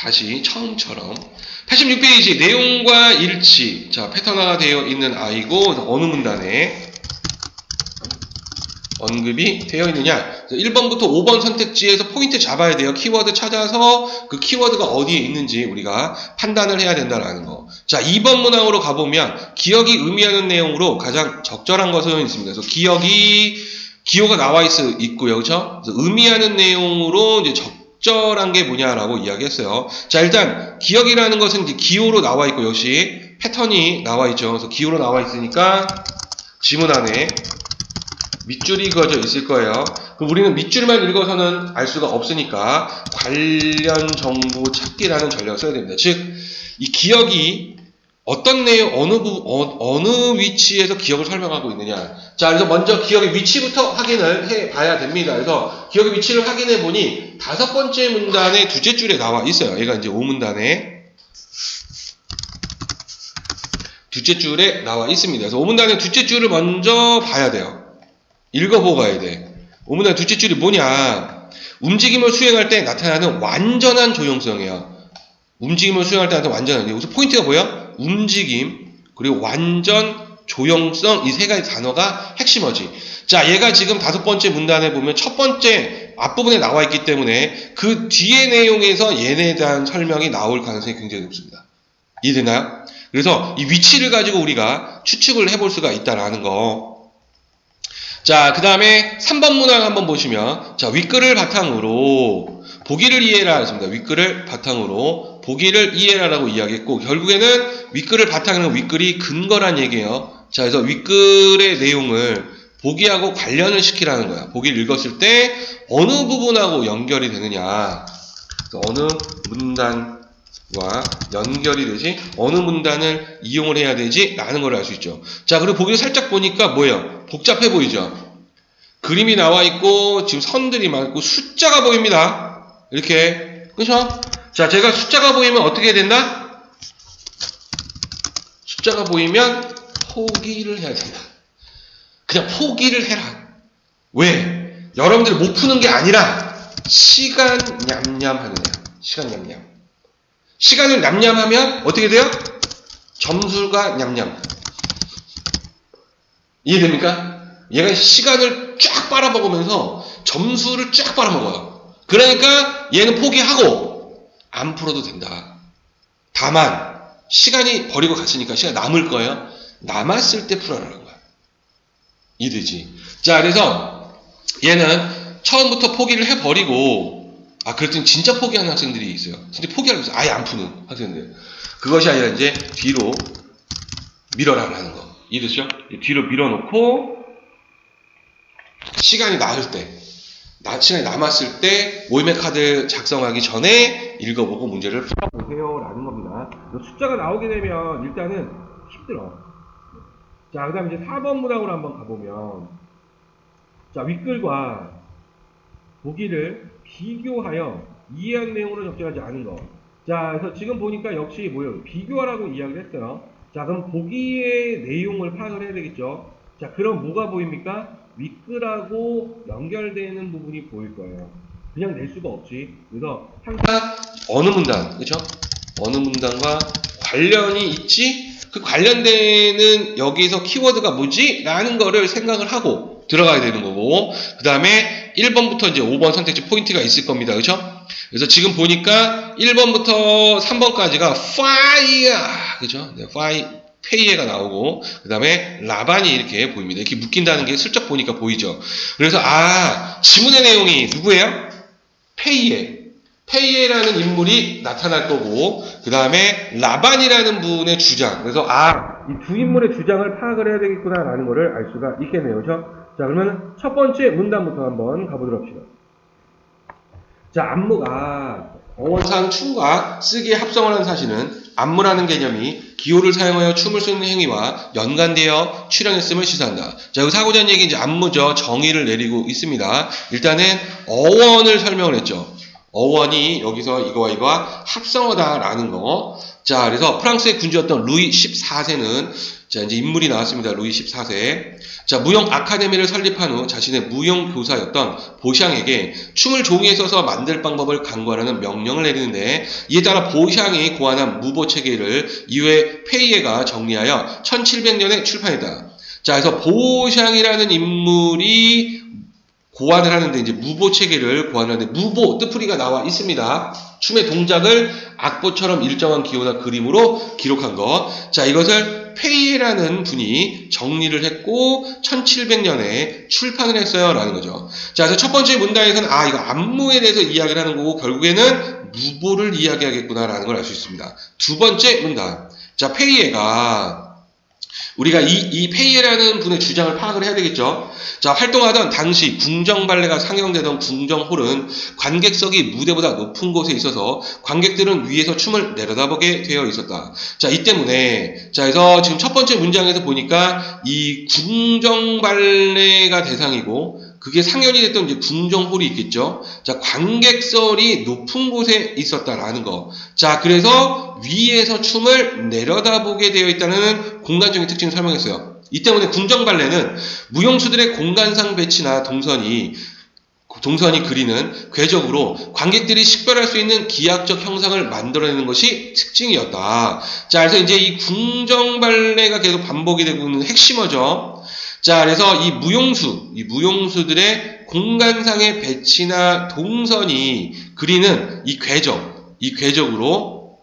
다시 처음처럼 86페이지 내용과 일치. 자, 패턴화가 되어 있는 아이고 어느 문단에 언급이 되어 있느냐. 1번부터 5번 선택지에서 포인트 잡아야 돼요. 키워드 찾아서 그 키워드가 어디에 있는지 우리가 판단을 해야 된다는 거. 자, 2번 문항으로 가보면 기억이 의미하는 내용으로 가장 적절한 것은 있습니다. 그래서 기호가 나와 있고요. 그렇죠? 그래서 의미하는 내용으로 이제 적절한 게 뭐냐라고 이야기했어요. 자, 일단 기억이라는 것은 이제 기호로 나와 있고 역시 패턴이 나와 있죠. 그래서 기호로 나와 있으니까 지문 안에 밑줄이 그어져 있을 거예요. 그럼 우리는 밑줄만 읽어서는 알 수가 없으니까 관련 정보 찾기라는 전략을 써야 됩니다. 즉, 이 기억이 어떤 내용, 어느 위치에서 기억을 설명하고 있느냐. 자, 그래서 먼저 기억의 위치부터 확인을 해 봐야 됩니다. 그래서 기억의 위치를 확인해 보니 5번째 문단의 두째 줄에 나와 있어요. 얘가 이제 5문단에 두째 줄에 나와 있습니다. 그래서 5문단의 두째 줄을 먼저 봐야 돼요. 읽어보고 가야 돼. 5문단의 두째 줄이 뭐냐? 움직임을 수행할 때 나타나는 완전한 조용성이에요. 움직임을 수행할 때 나타나는 완전한. 여기서 포인트가 뭐야? 움직임, 그리고 완전, 조용성, 이 세 가지 단어가 핵심어지. 자, 얘가 지금 5번째 문단에 보면 첫 번째 앞부분에 나와 있기 때문에 그 뒤의 내용에서 얘네에 대한 설명이 나올 가능성이 굉장히 높습니다. 이해되나요? 그래서 이 위치를 가지고 우리가 추측을 해볼 수가 있다라는 거. 자, 그 다음에 3번 문항 한번 보시면, 자, 윗글을 바탕으로 보기를 이해라 했습니다. 윗글을 바탕으로 보기를 이해라라고 이야기했고, 결국에는 윗글을 바탕으로 윗글이 근거란 얘기예요. 자, 그래서 윗글의 내용을 보기하고 관련을 시키라는 거야. 보기를 읽었을 때 어느 부분하고 연결이 되느냐. 그래서 어느 문단과 연결이 되지, 어느 문단을 이용을 해야 되지 라는 걸 알 수 있죠. 자, 그리고 보기를 살짝 보니까 뭐예요? 복잡해 보이죠? 그림이 나와 있고 지금 선들이 많고 숫자가 보입니다. 이렇게. 그렇죠? 자, 제가 숫자가 보이면 어떻게 해야 된다? 숫자가 보이면 포기를 해야 된다. 그냥 포기를 해라. 왜? 여러분들이 못 푸는 게 아니라 시간 냠냠 하느냐. 시간 냠냠. 시간을 냠냠하면 어떻게 돼요? 점수가 냠냠. 이해됩니까? 얘가 시간을 쫙 빨아먹으면서 점수를 쫙 빨아먹어요. 그러니까 얘는 포기하고 안 풀어도 된다. 다만 시간이 버리고 갔으니까 시간 남을 거예요. 남았을 때 풀어라는 거야. 이해되지? 자, 그래서 얘는 처음부터 포기를 해버리고, 그랬더니 진짜 포기하는 학생들이 있어요. 근데 포기하고 있어요. 아예 안 푸는 학생들. 그것이 아니라 이제 뒤로 밀어라라는 거. 이해되죠? 뒤로 밀어놓고 시간이 나을 때, 시간이 남았을 때 모의맥 카드 작성하기 전에 읽어보고 문제를 풀어보세요 라는 겁니다. 숫자가 나오게 되면 일단은 힘들어. 자, 그 다음 이제 4번 문항으로 한번 가보면, 자, 윗글과 보기를 비교하여 이해한 내용으로 적절하지 않은 거. 자, 그래서 지금 보니까 역시 뭐예요? 비교하라고 이야기를 했어요. 자, 그럼 보기의 내용을 파악을 해야 되겠죠? 자, 그럼 뭐가 보입니까? 윗글하고 연결되는 부분이 보일 거예요. 그냥 낼 수가 없지. 그래서 항상 어느 문단, 그쵸? 어느 문단과 관련이 있지? 그 관련되는 여기서 키워드가 뭐지? 라는 거를 생각을 하고 들어가야 되는 거고, 그 다음에 1번부터 이제 5번 선택지 포인트가 있을 겁니다. 그쵸? 그래서 지금 보니까 1번부터 3번까지가 fire, 그죠? 네, 페이에가 나오고, 그 다음에 라반이 이렇게 보입니다. 이렇게 묶인다는 게 슬쩍 보니까 보이죠? 그래서, 지문의 내용이 누구예요? 페이에라는 인물이 나타날 거고, 그 다음에 라반이라는 분의 주장. 그래서, 이 두 인물의 주장을 파악을 해야 되겠구나라는 거를 알 수가 있겠네요. 그죠? 자, 그러면 첫 번째 문단부터 한번 가보도록 합시다. 자, 안무가 어원상 춤과 쓰기의 합성을 한 사실은 안무라는 개념이 기호를 사용하여 춤을 추는 행위와 연관되어 출현했음을 시사한다. 자, 여기 하고자 하는 얘기 이제 안무죠. 정의를 내리고 있습니다. 일단은 어원을 설명을 했죠. 어원이 여기서 이거와 이거와 합성어다라는 거. 자, 그래서 프랑스의 군주였던 루이 14세는 자, 이제 인물이 나왔습니다. 루이 14세. 자, 무용 아카데미를 설립한 후 자신의 무용 교사였던 보샹에게 춤을 종이에 써서 만들 방법을 강구하라는 명령을 내리는데, 이에 따라 보샹이 고안한 무보 체계를 이후에 페이에가 정리하여 1700년에 출판했다. 자, 그래서 보샹이라는 인물이 고안을 하는데, 이제 무보 체계를 고안하는데, 무보 뜻풀이가 나와 있습니다. 춤의 동작을 악보처럼 일정한 기호나 그림으로 기록한 것. 자, 이것을 페이에라는 분이 정리를 했고 1700년에 출판을 했어요 라는 거죠. 자, 그래서 첫 번째 문단에서는 이거 안무에 대해서 이야기를 하는 거고 결국에는 무보를 이야기하겠구나 라는 걸 알 수 있습니다. 두 번째 문단. 자, 페이에가 우리가 이 페이에라는 분의 주장을 파악을 해야 되겠죠. 자, 활동하던 당시 궁정발레가 상영되던 궁정홀은 관객석이 무대보다 높은 곳에 있어서 관객들은 위에서 춤을 내려다보게 되어 있었다. 자, 이 때문에, 자, 그래서 지금 첫 번째 문장에서 보니까 이 궁정발레가 대상이고 그게 상연이 됐던 이제 궁정홀이 있겠죠. 자, 관객석이 높은 곳에 있었다라는 거. 자, 그래서 위에서 춤을 내려다보게 되어 있다는 공간적인 특징을 설명했어요. 이 때문에 궁정발레는 무용수들의 공간상 배치나 동선이 그리는 궤적으로 관객들이 식별할 수 있는 기하학적 형상을 만들어내는 것이 특징이었다. 자, 그래서 이제 이 궁정발레가 계속 반복이 되고 있는 핵심어죠. 자, 그래서 이 무용수들의 공간상의 배치나 동선이 그리는 이 궤적으로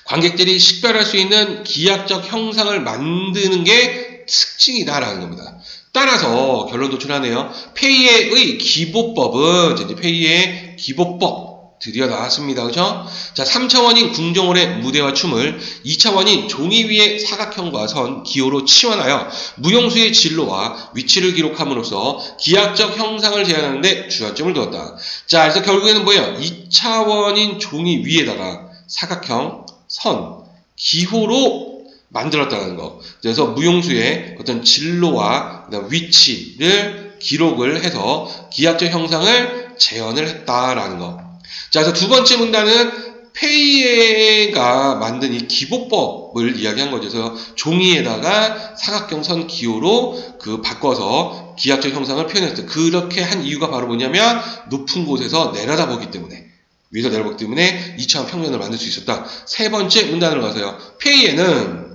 관객들이 식별할 수 있는 기하학적 형상을 만드는 게 특징이다라는 겁니다. 따라서 결론 도출하네요. 페이에의 기보법은, 이제 페이에의 기보법 드디어 나왔습니다. 그죠? 자, 3차원인 궁정홀의 무대와 춤을 2차원인 종이 위의 사각형과 선, 기호로 치환하여 무용수의 진로와 위치를 기록함으로써 기하학적 형상을 제안하는 데 주안점을 두었다. 자, 그래서 결국에는 뭐예요? 2차원인 종이 위에다가 사각형, 선, 기호로 만들었다는 거. 그래서 무용수의 어떤 진로와 위치를 기록을 해서 기하학적 형상을 재현을 했다라는 거. 자, 그래서 두 번째 문단은 페이에가 만든 이 기보법을 이야기한 거죠. 그래서 종이에다가 사각형 선 기호로 바꿔서 기하학적 형상을 표현했어요. 그렇게 한 이유가 바로 뭐냐면 높은 곳에서 내려다보기 때문에, 위에서 내려보기 때문에 2차원 평면을 만들 수 있었다. 세 번째 문단으로 가서요. 페이에는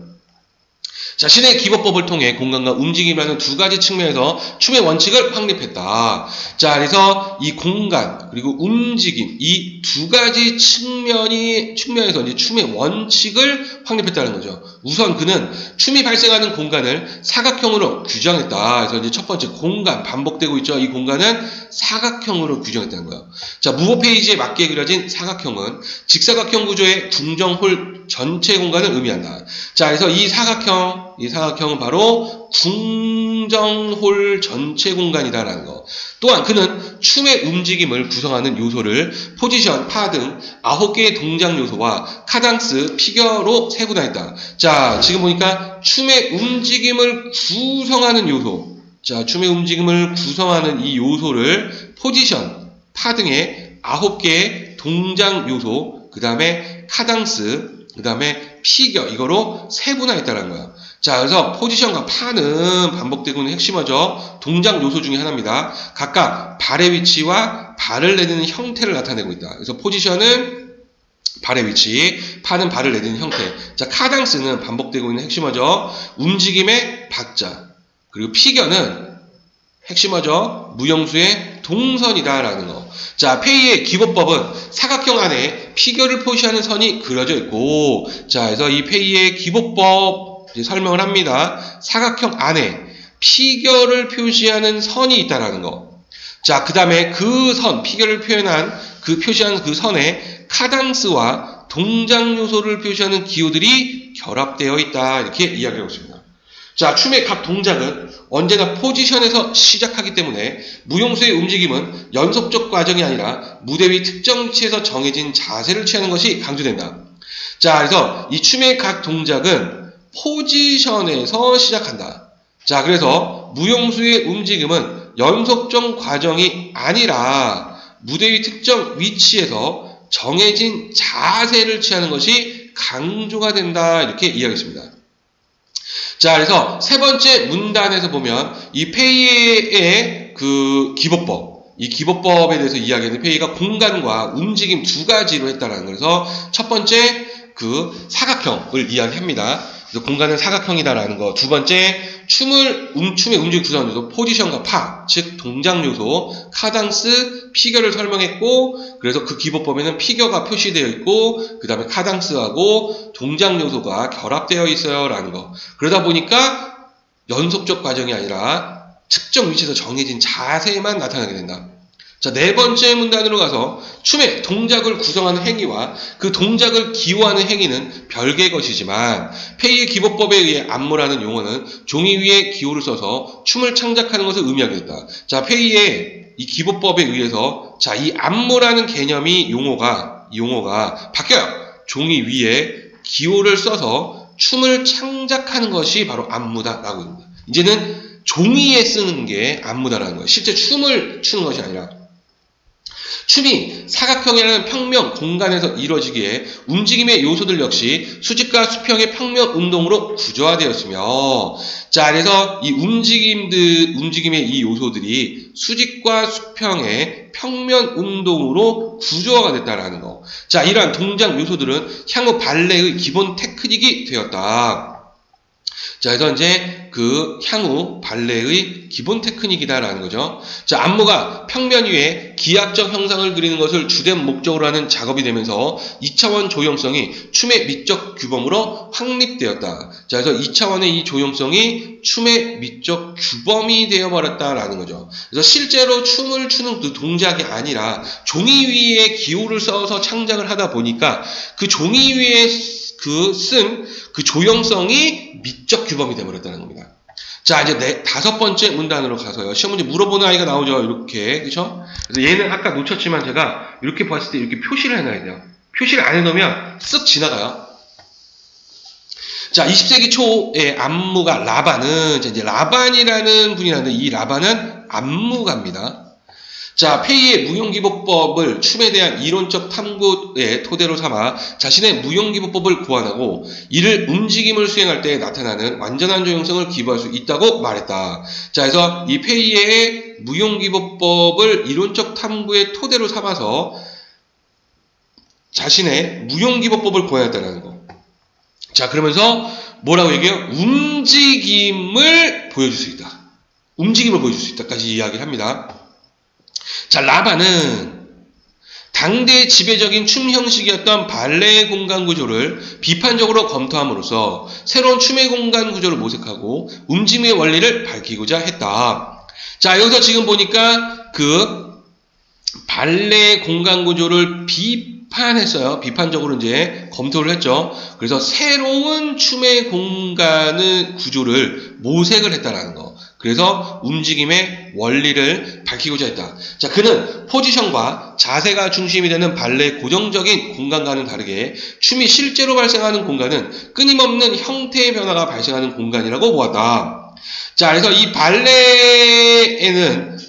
자신의 기보법을 통해 공간과 움직임이라는 두 가지 측면에서 춤의 원칙을 확립했다. 자, 그래서 이 공간 그리고 움직임 이 두 가지 측면에서 이제 춤의 원칙을 확립했다는 거죠. 우선 그는 춤이 발생하는 공간을 사각형으로 규정했다. 그래서 이제 첫 번째 공간 반복되고 있죠. 이 공간은 사각형으로 규정했다는 거예요. 자, 무보 페이지에 맞게 그려진 사각형은 직사각형 구조의 궁정홀 전체 공간을 의미한다. 자, 그래서 이 사각형은 바로 궁정홀 전체 공간이다라는 거. 또한 그는 춤의 움직임을 구성하는 요소를 포지션, 파 등 9개의 동작 요소와 카당스, 피겨로 세분화했다. 자, 지금 보니까 춤의 움직임을 구성하는 요소. 자, 춤의 움직임을 구성하는 이 요소를 포지션, 파 등의 9개의 동작 요소, 그 다음에 카당스, 그 다음에 피겨, 이거로 세분화했다는 거예요. 자, 그래서 포지션과 파는 반복되고 있는 핵심어죠. 동작 요소 중에 하나입니다. 각각 발의 위치와 발을 내딛는 형태를 나타내고 있다. 그래서 포지션은 발의 위치, 파는 발을 내딛는 형태. 자, 카당스는 반복되고 있는 핵심어죠. 움직임의 박자. 그리고 피겨는 핵심어죠. 무용수의 동선이다라는 거. 자, 페이의 기보법은 사각형 안에 피겨를 표시하는 선이 그려져 있고, 자, 그래서 이 페이의 기보법 설명을 합니다. 사각형 안에 피겨를 표시하는 선이 있다라는 거. 자, 그 다음에 그 선, 피겨를 표시한 그 선에 카당스와 동작 요소를 표시하는 기호들이 결합되어 있다. 이렇게 이야기하고 있습니다. 자, 춤의 각 동작은 언제나 포지션에서 시작하기 때문에 무용수의 움직임은 연속적 과정이 아니라 무대 위 특정 위치에서 정해진 자세를 취하는 것이 강조된다. 자, 그래서 이 춤의 각 동작은 포지션에서 시작한다. 자, 그래서 무용수의 움직임은 연속적 과정이 아니라 무대 위 특정 위치에서 정해진 자세를 취하는 것이 강조가 된다. 이렇게 이야기했습니다. 자, 그래서 세 번째 문단에서 보면 이 페이의 그 기보법, 이 기보법에 대해서 이야기하는 페이가 공간과 움직임 두 가지로 했다라는 거예요. 그래서 첫 번째 그 사각형을 이야기합니다. 그래서 공간은 사각형이다라는 거. 두 번째, 춤의 움직임 구성 요소, 포지션과 파, 즉 동작 요소, 카당스, 피겨를 설명했고, 그래서 그 기보법에는 피겨가 표시되어 있고, 그 다음에 카당스하고 동작 요소가 결합되어 있어요라는 거. 그러다 보니까 연속적 과정이 아니라 특정 위치에서 정해진 자세만 나타나게 된다. 자, 네 번째 문단으로 가서 춤의 동작을 구성하는 행위와 그 동작을 기호하는 행위는 별개의 것이지만 페이의 기보법에 의해 안무라는 용어는 종이 위에 기호를 써서 춤을 창작하는 것을 의미하게 된다. 자, 페이의 이 기보법에 의해서 자, 이 안무라는 개념이 용어가 바뀌어요. 종이 위에 기호를 써서 춤을 창작하는 것이 바로 안무다라고 합니다. 이제는 종이에 쓰는 게 안무다라는 거예요. 실제 춤을 추는 것이 아니라. 춤이 사각형이라는 평면 공간에서 이루어지기에 움직임의 요소들 역시 수직과 수평의 평면 운동으로 구조화되었으며, 자, 그래서 이 움직임의 이 요소들이 수직과 수평의 평면 운동으로 구조화가 됐다라는 거. 자, 이러한 동작 요소들은 향후 발레의 기본 테크닉이 되었다. 자, 그래서 이제 그 향후 발레의 기본 테크닉이다라는 거죠. 자, 안무가 평면 위에 기하적 형상을 그리는 것을 주된 목적으로 하는 작업이 되면서 2차원 조형성이 춤의 미적 규범으로 확립되었다. 자, 그래서 2차원의 이 조형성이 춤의 미적 규범이 되어버렸다라는 거죠. 그래서 실제로 춤을 추는 그 동작이 아니라 종이 위에 기호를 써서 창작을 하다 보니까 그 종이 위에 쓴 그 조형성이 미적 규범이 되어버렸다는 겁니다. 자, 이제 다섯 번째 문단으로 가서요. 시험 문제 물어보는 아이가 나오죠. 이렇게. 그쵸? 그래서 얘는 아까 놓쳤지만 제가 이렇게 봤을 때 이렇게 표시를 해놔야 돼요. 표시를 안 해놓으면 쓱 지나가요. 자, 20세기 초의 안무가 라반은, 이제 라반이라는 분이 나는데 이 라반은 안무가입니다. 자, 페이의 무용기보법을 춤에 대한 이론적 탐구의 토대로 삼아 자신의 무용기보법을 고안하고 이를 움직임을 수행할 때 나타나는 완전한 조형성을 기부할 수 있다고 말했다. 자, 그래서 이 페이의 무용기보법을 이론적 탐구의 토대로 삼아서 자신의 무용기보법을 고안했다는 거. 자, 그러면서 뭐라고 얘기해요? 움직임을 보여줄 수 있다. 움직임을 보여줄 수 있다까지 이야기를 합니다. 자, 라반은 당대의 지배적인 춤 형식이었던 발레의 공간 구조를 비판적으로 검토함으로써 새로운 춤의 공간 구조를 모색하고 움직임의 원리를 밝히고자 했다. 자, 여기서 지금 보니까 그 발레의 공간 구조를 비판했어요. 비판적으로 이제 검토를 했죠. 그래서 새로운 춤의 공간의 구조를 모색을 했다라는 거. 그래서 움직임의 원리를 밝히고자 했다. 자, 그는 포지션과 자세가 중심이 되는 발레의 고정적인 공간과는 다르게 춤이 실제로 발생하는 공간은 끊임없는 형태의 변화가 발생하는 공간이라고 보았다. 자, 그래서 이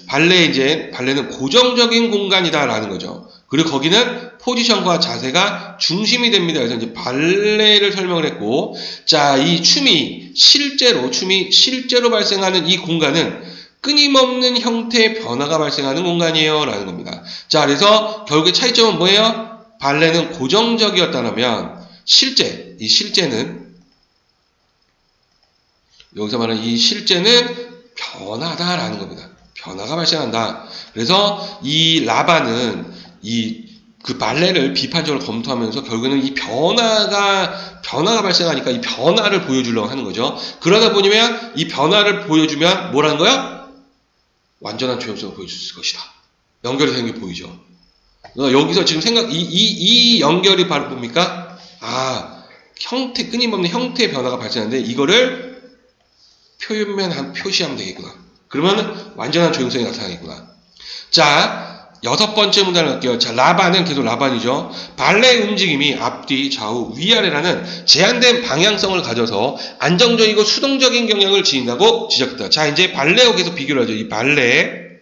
발레는 고정적인 공간이다라는 거죠. 그리고 거기는 포지션과 자세가 중심이 됩니다. 그래서 이제 발레를 설명을 했고, 자, 이 춤이 실제로 발생하는 이 공간은 끊임없는 형태의 변화가 발생하는 공간이에요. 라는 겁니다. 자, 그래서 결국에 차이점은 뭐예요? 발레는 고정적이었다면, 이 실제는, 여기서 말하는 이 실제는 변화다라는 겁니다. 변화가 발생한다. 그래서 이 라반은 그 발레를 비판적으로 검토하면서 결국에는 이 변화가 발생하니까 이 변화를 보여주려고 하는 거죠. 그러다 보면 이 변화를 보여주면 뭐라는 거야? 완전한 조형성을 보여줄 수 있을 것이다. 연결이 되는 게 보이죠. 여기서 지금 이 연결이 바로 뭡니까? 끊임없는 형태의 변화가 발생하는데 이거를 표시하면 되겠구나. 그러면 완전한 조형성이 나타나겠구나. 자, 여섯 번째 문단을 할게요. 자, 라반은 계속 라반이죠. 발레의 움직임이 앞뒤, 좌우, 위아래라는 제한된 방향성을 가져서 안정적이고 수동적인 경향을 지닌다고 지적했다. 자, 이제 발레하고 계속 비교를 하죠. 이 발레는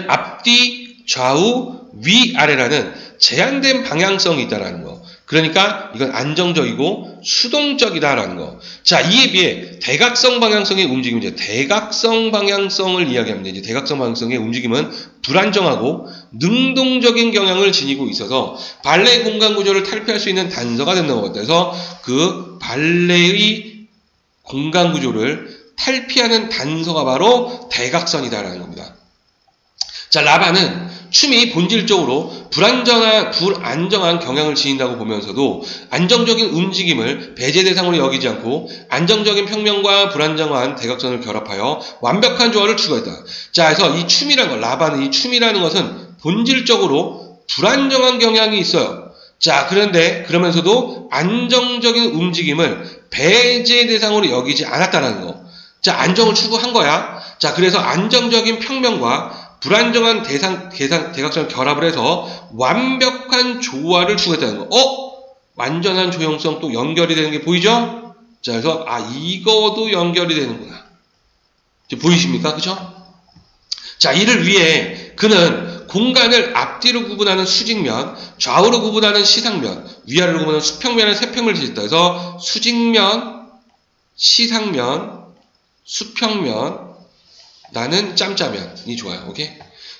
앞뒤, 좌우, 위아래라는 제한된 방향성이 있다는 거. 그러니까 이건 안정적이고 수동적이다라는 거. 자, 이에 비해 대각성 방향성의 움직임이죠. 대각성 방향성을 이야기합니다. 이제 대각성 방향성의 움직임은 불안정하고 능동적인 경향을 지니고 있어서 발레 공간 구조를 탈피할 수 있는 단서가 된다는 것 같아서 그 발레의 공간 구조를 탈피하는 단서가 바로 대각선이다라는 겁니다. 자, 라반은 춤이 본질적으로 불안정한 경향을 지닌다고 보면서도 안정적인 움직임을 배제 대상으로 여기지 않고 안정적인 평면과 불안정한 대각선을 결합하여 완벽한 조화를 추구했다. 자, 그래서 이 춤이라는 것, 라반의 이 춤이라는 것은 본질적으로 불안정한 경향이 있어요. 자, 그러면서도 안정적인 움직임을 배제 대상으로 여기지 않았다는 거. 자, 안정을 추구한 거야. 자, 그래서 안정적인 평면과 불안정한 대각선을 결합을 해서 완벽한 조화를 추구했다는 거. 완전한 조형성 또 연결이 되는 게 보이죠? 자, 그래서 이거도 연결이 되는구나. 보이십니까? 그죠? 자, 이를 위해 그는 공간을 앞뒤로 구분하는 수직면, 좌우로 구분하는 시상면, 위아래로 구분하는 수평면의 세 평면을 지었다. 그래서 수직면, 시상면, 수평면, 나는 짬짜면이 좋아요. 오케이?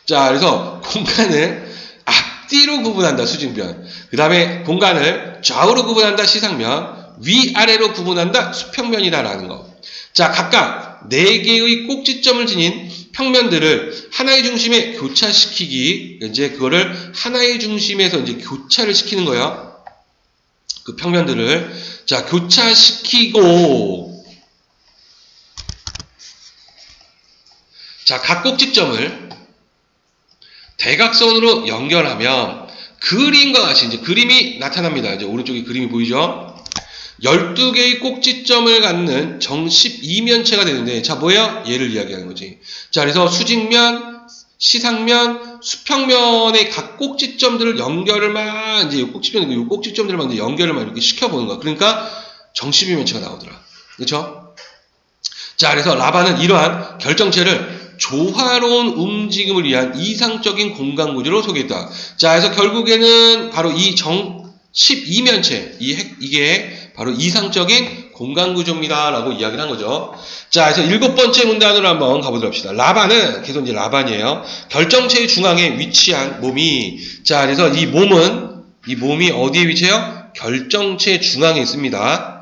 자, 그래서 공간을 앞뒤로 구분한다. 수직면. 그 다음에 공간을 좌우로 구분한다. 시상면. 위아래로 구분한다. 수평면이다라는 거. 자, 각각 4개의 꼭지점을 지닌 평면들을 하나의 중심에 교차시키기. 이제 그거를 하나의 중심에서 이제 교차를 시키는 거예요. 그 평면들을. 자, 교차시키고. 자, 각 꼭지점을 대각선으로 연결하면 그림과 같이 이제 그림이 나타납니다. 이제 오른쪽에 그림이 보이죠? 12개의 꼭지점을 갖는 정 12면체가 되는데, 자, 뭐예요? 얘를 이야기하는 거지. 자, 그래서 수직면, 시상면, 수평면의 각 꼭지점들을 연결을 막, 이제 요 꼭지점들을 막 이제 연결을 막 이렇게 시켜보는 거야. 그러니까 정 12면체가 나오더라. 그쵸? 자, 그래서 라반은 이러한 결정체를 조화로운 움직임을 위한 이상적인 공간 구조로 소개했다. 자, 그래서 결국에는 바로 이 정 12면체, 이게 바로 이상적인 공간 구조입니다. 라고 이야기를 한 거죠. 자, 그래서 7번째 문단으로 한번 가보도록 합시다. 라반은, 계속 이제 라반이에요. 결정체의 중앙에 위치한 몸이, 자, 그래서 이 몸이 어디에 위치해요? 결정체 중앙에 있습니다.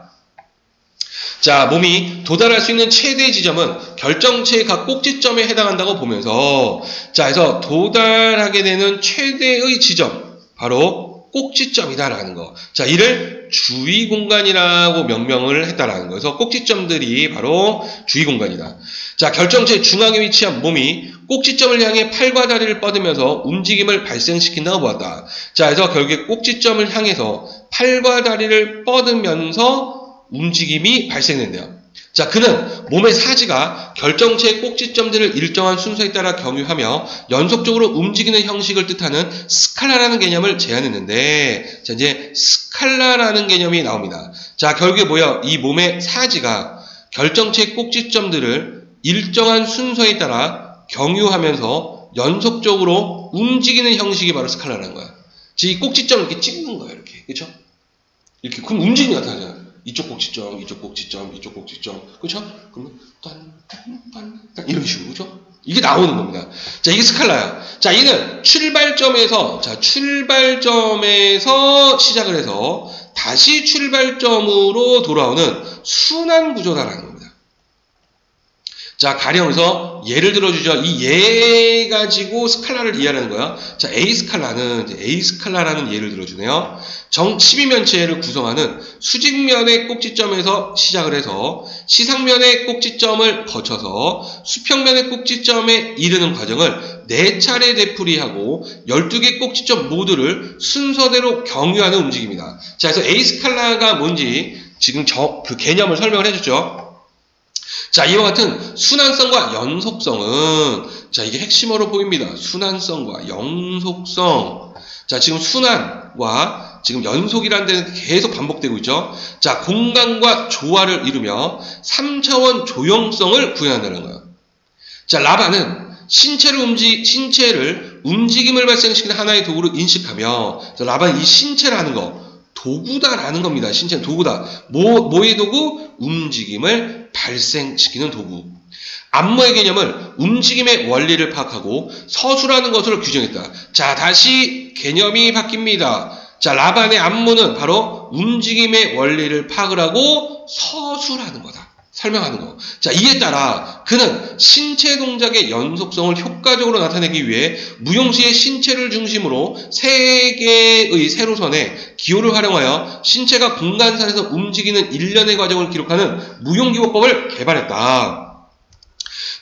자, 몸이 도달할 수 있는 최대 지점은 결정체의 각 꼭지점에 해당한다고 보면서, 자, 그래서 도달하게 되는 최대의 지점, 바로 꼭지점이다라는 거. 자, 이를 주위 공간이라고 명명을 했다라는 거. 그래서 꼭지점들이 바로 주위 공간이다. 자, 결정체 중앙에 위치한 몸이 꼭지점을 향해 팔과 다리를 뻗으면서 움직임을 발생시킨다고 보았다. 자, 그래서 결국에 꼭지점을 향해서 팔과 다리를 뻗으면서 움직임이 발생된대요. 자, 그는 몸의 사지가 결정체의 꼭지점들을 일정한 순서에 따라 경유하며 연속적으로 움직이는 형식을 뜻하는 스칼라라는 개념을 제안했는데, 자, 이제 스칼라라는 개념이 나옵니다. 자, 결국에 뭐야? 이 몸의 사지가 결정체의 꼭지점들을 일정한 순서에 따라 경유하면서 연속적으로 움직이는 형식이 바로 스칼라라는 거야. 즉, 이 꼭지점을 이렇게 찍는 거야, 이렇게. 그쵸? 이렇게. 그럼 움직임이 나타나잖아. 이쪽 꼭지점, 이쪽 꼭지점, 이쪽 꼭지점, 그렇죠? 그러면 딴 이런 식으로, 그렇죠? 이게 나오는 겁니다. 자, 이게 스칼라야. 자, 얘는 출발점에서 시작을 해서 다시 출발점으로 돌아오는 순환 구조다라는 겁니다. 자, 가령해서 예를 들어주죠. 이 예 가지고 스칼라를 이해하는 거야. 자, A 스칼라라는 예를 들어주네요. 정 12면체를 구성하는 수직면의 꼭지점에서 시작을 해서 시상면의 꼭지점을 거쳐서 수평면의 꼭지점에 이르는 과정을 4차례 되풀이하고 12개 꼭지점 모두를 순서대로 경유하는 움직임이다. 자, 그래서 A 스칼라가 뭔지 지금 그 개념을 설명을 해주죠. 자, 이와 같은 순환성과 연속성은, 자, 이게 핵심어로 보입니다. 순환성과 연속성. 자, 지금 순환과 지금 연속이라는 데는 계속 반복되고 있죠. 자, 공간과 조화를 이루며 3차원 조형성을 구현한다는 거예요. 자, 라반은 신체를 움직임을 발생시키는 하나의 도구로 인식하며, 라반은 이 신체라는 거, 도구다라는 겁니다. 신체는 도구다. 뭐의 도구? 움직임을 발생시키는 도구. 안무의 개념을 움직임의 원리를 파악하고 서술하는 것으로 규정했다. 자, 다시 개념이 바뀝니다. 자, 라반의 안무는 바로 움직임의 원리를 파악을 하고 서술하는 거다. 설명하는 거. 자, 이에 따라 그는 신체 동작의 연속성을 효과적으로 나타내기 위해 무용수의 신체를 중심으로 세 개의 세로선에 기호를 활용하여 신체가 공간상에서 움직이는 일련의 과정을 기록하는 무용기호법을 개발했다.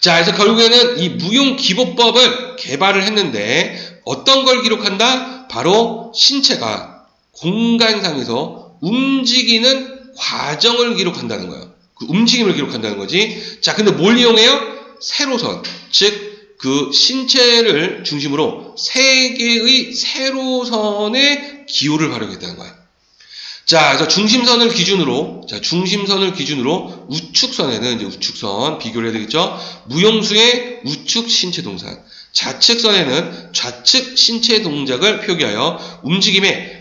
자, 그래서 결국에는 이 무용기호법을 개발을 했는데 어떤 걸 기록한다? 바로 신체가 공간상에서 움직이는 과정을 기록한다는 거예요. 그 움직임을 기록한다는 거지. 자, 근데 뭘 이용해요? 세로선. 즉, 그 신체를 중심으로 세 개의 세로선의 기호를 활용했다는 거야. 자, 그래서 중심선을 기준으로 우측선에는 이제 우측선 비교를 해야 되겠죠? 무용수의 우측 신체 동작. 좌측선에는 좌측 신체 동작을 표기하여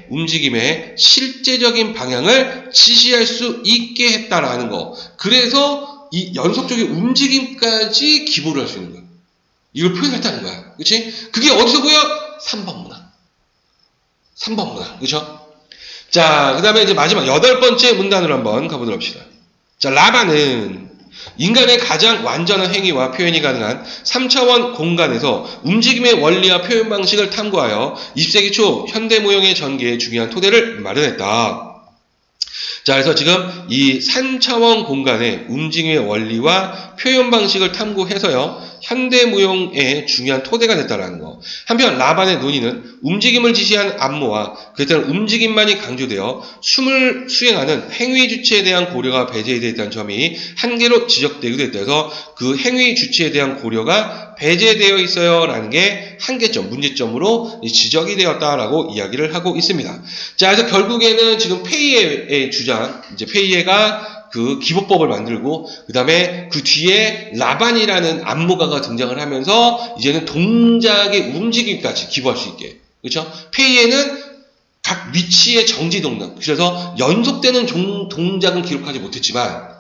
움직임의 실제적인 방향을 지시할 수 있게 했다라는 거. 그래서 이 연속적인 움직임까지 기보를 할 수 있는 거야. 이걸 표현했다는 거야. 그치? 그게 어디서 보여? 3번 문항. 3번 문항. 그쵸? 자, 그 다음에 이제 마지막 8번째 문단으로 한번 가보도록 합시다. 자, 라반은 인간의 가장 완전한 행위와 표현이 가능한 3차원 공간에서 움직임의 원리와 표현 방식을 탐구하여 20세기 초 현대무용의 전개에 중요한 토대를 마련했다. 자, 그래서 지금 이 3차원 공간의 움직임의 원리와 표현 방식을 탐구해서요, 현대무용의 중요한 토대가 됐다라는 거. 한편 라반의 논의는 움직임을 지시한 안무와 그에 따른 움직임만이 강조되어 춤을 수행하는 행위 주체에 대한 고려가 배제되어 있다는 점이 한계로 지적되기도 했다. 그래서 그 행위 주체에 대한 고려가 배제되어 있어요 라는 게 한계점, 문제점으로 지적이 되었다라고 이야기를 하고 있습니다. 자, 그래서 결국에는 지금 페이에의 주장, 이제 페이에가 그 기보법을 만들고 그 다음에 그 뒤에 라반이라는 안무가가 등장을 하면서 이제는 동작의 움직임까지 기보할 수 있게. 그렇죠? 페이에는 각 위치의 정지 동작, 그래서 연속되는 동작은 기록하지 못했지만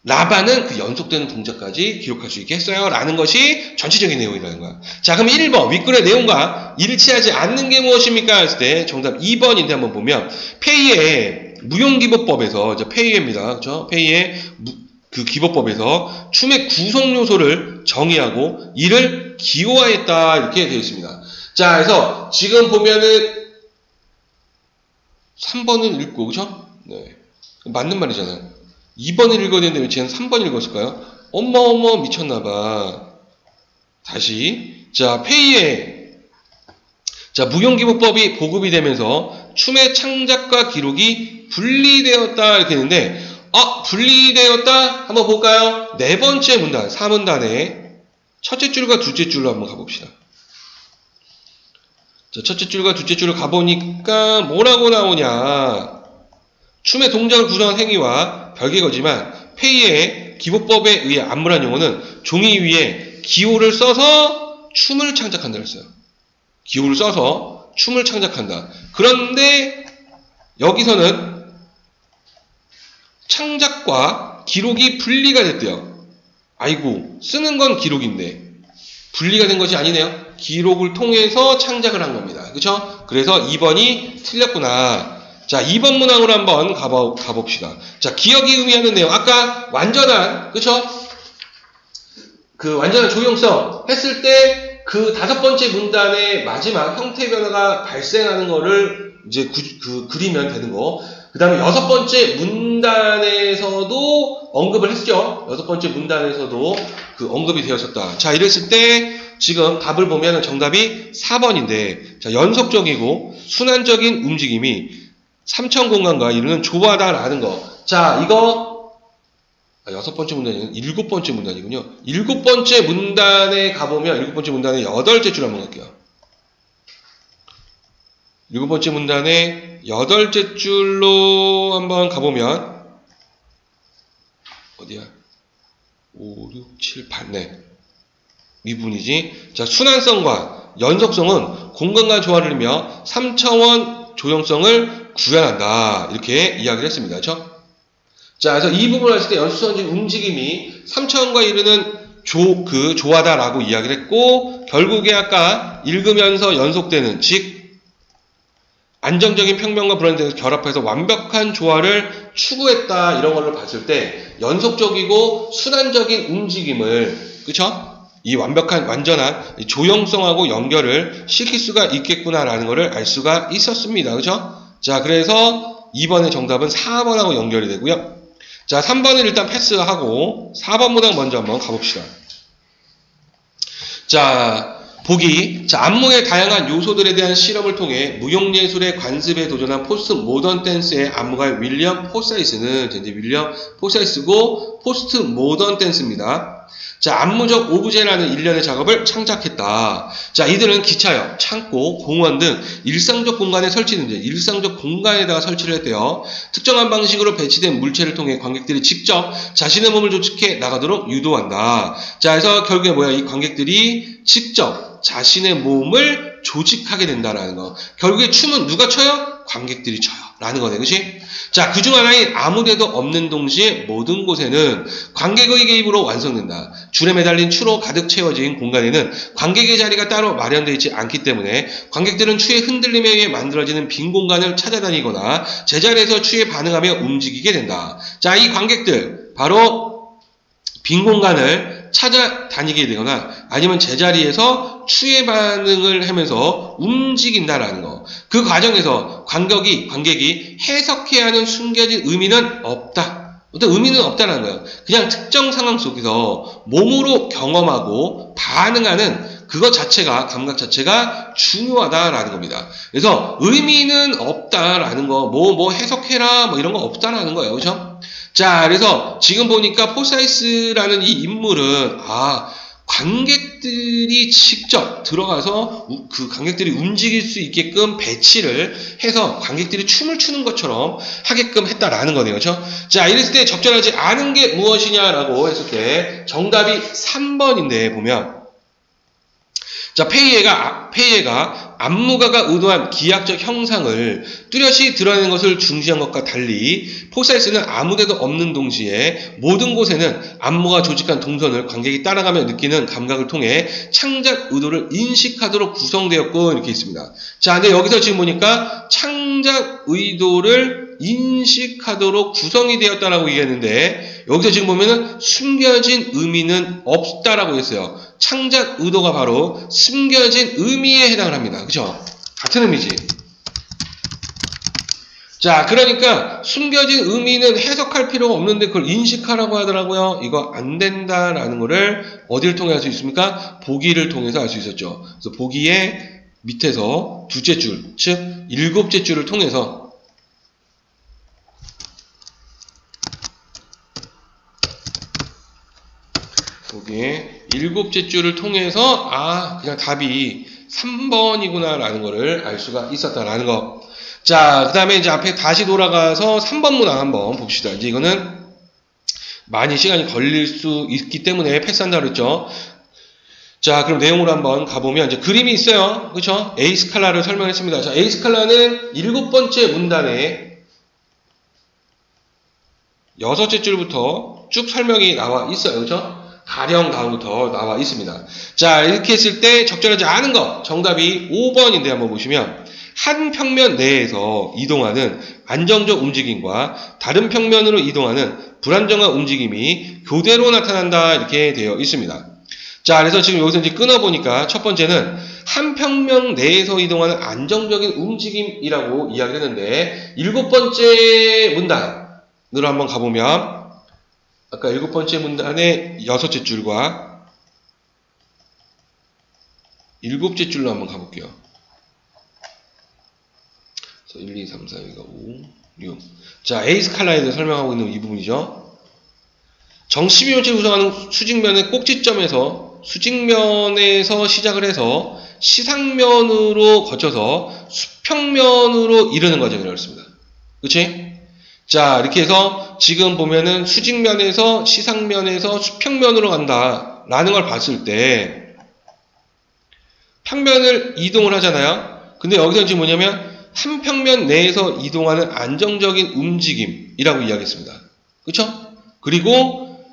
라반은 그 연속되는 동작까지 기록할 수 있게 했어요 라는 것이 전체적인 내용이라는 거야. 자, 그럼 1번 윗글의 내용과 일치하지 않는 게 무엇입니까? 했을 때 정답 2번인데 한번 보면 페이의 무용기보법에서 페이에입니다. 그렇죠? 페이의 그 기보법에서 춤의 구성 요소를 정의하고 이를 기호화했다 이렇게 되어 있습니다. 자, 그래서 지금 보면은 3번을 읽고, 그죠? 네. 맞는 말이잖아요. 2번을 읽어야 되는데 왜 쟤는 3번을 읽었을까요? 어머 미쳤나봐. 다시. 자, 페이에 무용기보법이 보급이 되면서 춤의 창작과 기록이 분리되었다 이렇게 했는데 분리되었다 한번 볼까요? 네 번째 문단 4문단에 첫째 줄과 둘째 줄로 한번 가봅시다. 자, 첫째 줄과 둘째 줄을 가보니까 뭐라고 나오냐? 춤의 동작을 구성한 행위와 별개의 거지만 페이의 기보법에 의해 안무란 용어는 종이 위에 기호를 써서 춤을 창작한다 그랬어요. 기호를 써서 춤을 창작한다. 그런데 여기서는 창작과 기록이 분리가 됐대요. 아이고, 쓰는 건 기록인데 분리가 된 것이 아니네요. 기록을 통해서 창작을 한 겁니다. 그렇죠? 그래서 2번이 틀렸구나. 자, 2번 문항으로 한번 가봅시다. 자, 기억이 의미하는 내용. 아까 완전한, 그쵸? 그 완전한 조형성 했을 때 그 5번째 문단의 마지막 형태 변화가 발생하는 거를 이제 그리면 되는 거. 그 다음에 6번째 문단에서도 언급을 했죠. 6번째 문단에서도 그 언급이 되었었다. 자, 이랬을 때 지금 답을 보면 정답이 4번인데, 자, 연속적이고 순환적인 움직임이 3차원 공간과 이루는 조화다라는 거. 자, 이거 6번째 문단이는 7번째 문단이군요. 7번째 문단에 가보면 7번째 문단의 8째 줄 한번 갈게요. 7번째 문단의 8째 줄로 한번 가보면 어디야? 5, 6, 7, 8, 네. 이 부분이지. 자, 순환성과 연속성은 공간과 조화를 이루며 3차원 조형성을 구현한다. 이렇게 이야기를 했습니다. 그렇죠? 자, 그래서 이 부분을 했을 때 연수선진 움직임이 3차원과 이르는 조하다라고 이야기를 했고, 결국에 아까 읽으면서 연속되는, 즉 안정적인 평면과 불안정을 결합해서 완벽한 조화를 추구했다, 이런 걸로 봤을 때 연속적이고 순환적인 움직임을, 그쵸? 이 완벽한 완전한 조형성하고 연결을 시킬 수가 있겠구나라는 것을 알 수가 있었습니다. 그쵸? 자, 그래서 2번의 정답은 4번하고 연결이 되고요. 자, 3번을 일단 패스하고 4번 문항 먼저 한번 가봅시다. 자, 보기. 자, 안무의 다양한 요소들에 대한 실험을 통해 무용예술의 관습에 도전한 포스트 모던 댄스의 안무가 윌리엄 포사이스는 이제 윌리엄 포사이스고 포스트 모던 댄스입니다. 자, 안무적 오브제라는 일련의 작업을 창작했다. 자, 이들은 기차역, 창고, 공원 등 일상적 공간에 설치된 일상적 공간에다가 설치를 했대요. 특정한 방식으로 배치된 물체를 통해 관객들이 직접 자신의 몸을 조직해 나가도록 유도한다. 자, 그래서 결국에 뭐야? 이 관객들이 직접 자신의 몸을 조직하게 된다라는 거. 결국에 춤은 누가 춰요? 관객들이 춰요. 라는 거네. 그치? 자, 그중 하나인 아무데도 없는 동시에 모든 곳에는 관객의 개입으로 완성된다. 줄에 매달린 추로 가득 채워진 공간에는 관객의 자리가 따로 마련되어 있지 않기 때문에 관객들은 추의 흔들림에 의해 만들어지는 빈 공간을 찾아다니거나 제자리에서 추에 반응하며 움직이게 된다. 자, 이 관객들 바로 빈 공간을 찾아다니게 되거나 아니면 제자리에서 추의 반응을 하면서 움직인다라는 거. 그 과정에서 관객이 해석해야 하는 숨겨진 의미는 없다. 어떤 의미는 없다는 거예요. 그냥 특정 상황 속에서 몸으로 경험하고 반응하는 그것 자체가, 감각 자체가 중요하다라는 겁니다. 그래서 의미는 없다라는 거, 뭐 해석해라, 뭐 이런 거 없다라는 거예요. 그죠? 자, 그래서 지금 보니까 포사이스라는 이 인물은, 관객들이 직접 들어가서 그 관객들이 움직일 수 있게끔 배치를 해서 관객들이 춤을 추는 것처럼 하게끔 했다라는 거네요. 그렇죠? 자, 이랬을 때 적절하지 않은 게 무엇이냐라고 했을 때 정답이 3번인데 보면 자, 페이에가 안무가가 의도한 기하학적 형상을 뚜렷이 드러내는 것을 중시한 것과 달리 포사이스는 아무데도 없는 동시에 모든 곳에는 안무가 조직한 동선을 관객이 따라가며 느끼는 감각을 통해 창작 의도를 인식하도록 구성되었고 이렇게 있습니다. 자, 근데 여기서 지금 보니까 창작 의도를 인식하도록 구성이 되었다라고 얘기했는데 여기서 지금 보면은 숨겨진 의미는 없다라고 했어요. 창작 의도가 바로 숨겨진 의미에 해당을 합니다. 그죠? 같은 의미지. 자, 그러니까 숨겨진 의미는 해석할 필요가 없는데 그걸 인식하라고 하더라고요. 이거 안 된다라는 거를 어디를 통해 할 수 있습니까? 보기를 통해서 알 수 있었죠. 그래서 보기의 밑에서 두째 줄, 즉 일곱째 줄을 통해서 보기에 일곱째 줄을 통해서 그냥 답이 3번이구나 라는 거를 알 수가 있었다라는 거. 자, 그 다음에 이제 앞에 다시 돌아가서 3번 문항 한번 봅시다. 이제 이거는 많이 시간이 걸릴 수 있기 때문에 패스한다 그랬죠. 자, 그럼 내용으로 한번 가보면 이제 그림이 있어요. 그렇죠? A 스칼라를 설명했습니다. 자, A 스칼라는 7번째 문단에 6째 줄부터 쭉 설명이 나와 있어요. 그렇죠? 가령 다음부터 나와 있습니다. 자, 이렇게 했을 때 적절하지 않은 거 정답이 5번인데 한번 보시면 한 평면 내에서 이동하는 안정적 움직임과 다른 평면으로 이동하는 불안정한 움직임이 교대로 나타난다 이렇게 되어 있습니다. 자, 그래서 지금 여기서 이제 끊어보니까 첫 번째는 한 평면 내에서 이동하는 안정적인 움직임이라고 이야기를 했는데 7번째 문단으로 한번 가보면 아까 7번째 문단의 6째 줄과 7째 줄로 한번 가볼게요. 그래서 1, 2, 3, 4, 5, 6. 자, A 스칼라에 대해 설명하고 있는 이 부분이죠. 정 12면체를 구성하는 수직면의 꼭지점에서 수직면에서 시작을 해서 시상면으로 거쳐서 수평면으로 이르는 과정이라고 했습니다. 그치? 자, 이렇게 해서 지금 보면은 수직면에서 시상면에서 수평면으로 간다 라는 걸 봤을 때 평면을 이동을 하잖아요. 근데 여기서 지금 뭐냐면 한 평면 내에서 이동하는 안정적인 움직임이라고 이야기했습니다. 그쵸? 그리고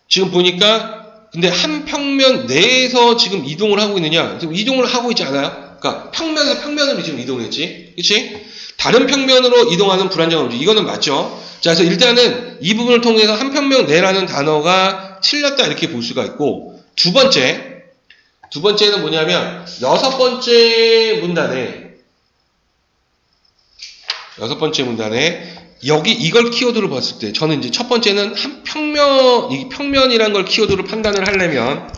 지금 보니까 근데 한 평면 내에서 지금 이동을 하고 있느냐? 지금 이동을 하고 있지 않아요? 그러니까 평면에서 평면으로 지금 이동했지. 그치? 다른 평면으로 이동하는 불안정한 움직임. 이거는 맞죠? 자, 그래서 일단은 이 부분을 통해서 한 평면 내라는 단어가 틀렸다 이렇게 볼 수가 있고, 두 번째는 뭐냐면 여섯 번째 문단에 여기 이걸 키워드로 봤을 때 저는 이제 첫 번째는 한 평면, 이 평면이란 걸 키워드로 판단을 하려면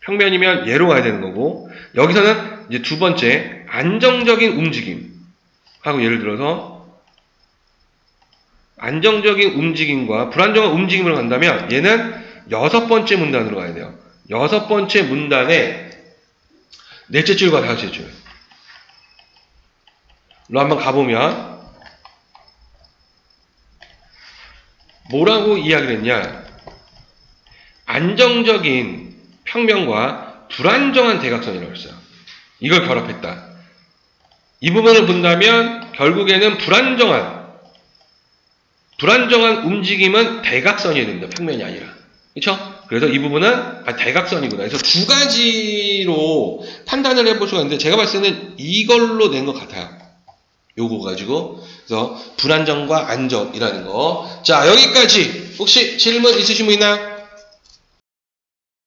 평면이면 얘로 가야 되는 거고, 여기서는 이제 두 번째 안정적인 움직임 하고 예를 들어서 안정적인 움직임과 불안정한 움직임으로 간다면 얘는 여섯 번째 문단으로 가야 돼요. 여섯 번째 문단에 넷째 줄과 다섯째 줄. 로 한번 가보면 뭐라고 이야기를 했냐? 안정적인 평면과 불안정한 대각선이라고 했어요. 이걸 결합했다. 이 부분을 본다면 결국에는 불안정한 움직임은 대각선이 됩니다. 평면이 아니라. 그렇죠? 그래서 이 부분은 대각선이구나. 그래서 두 가지로 판단을 해볼 수가 있는데 제가 봤을 때는 이걸로 낸 것 같아요. 요거 가지고. 그래서 불안정과 안정이라는 거. 자, 여기까지 혹시 질문 있으신 분 있나요?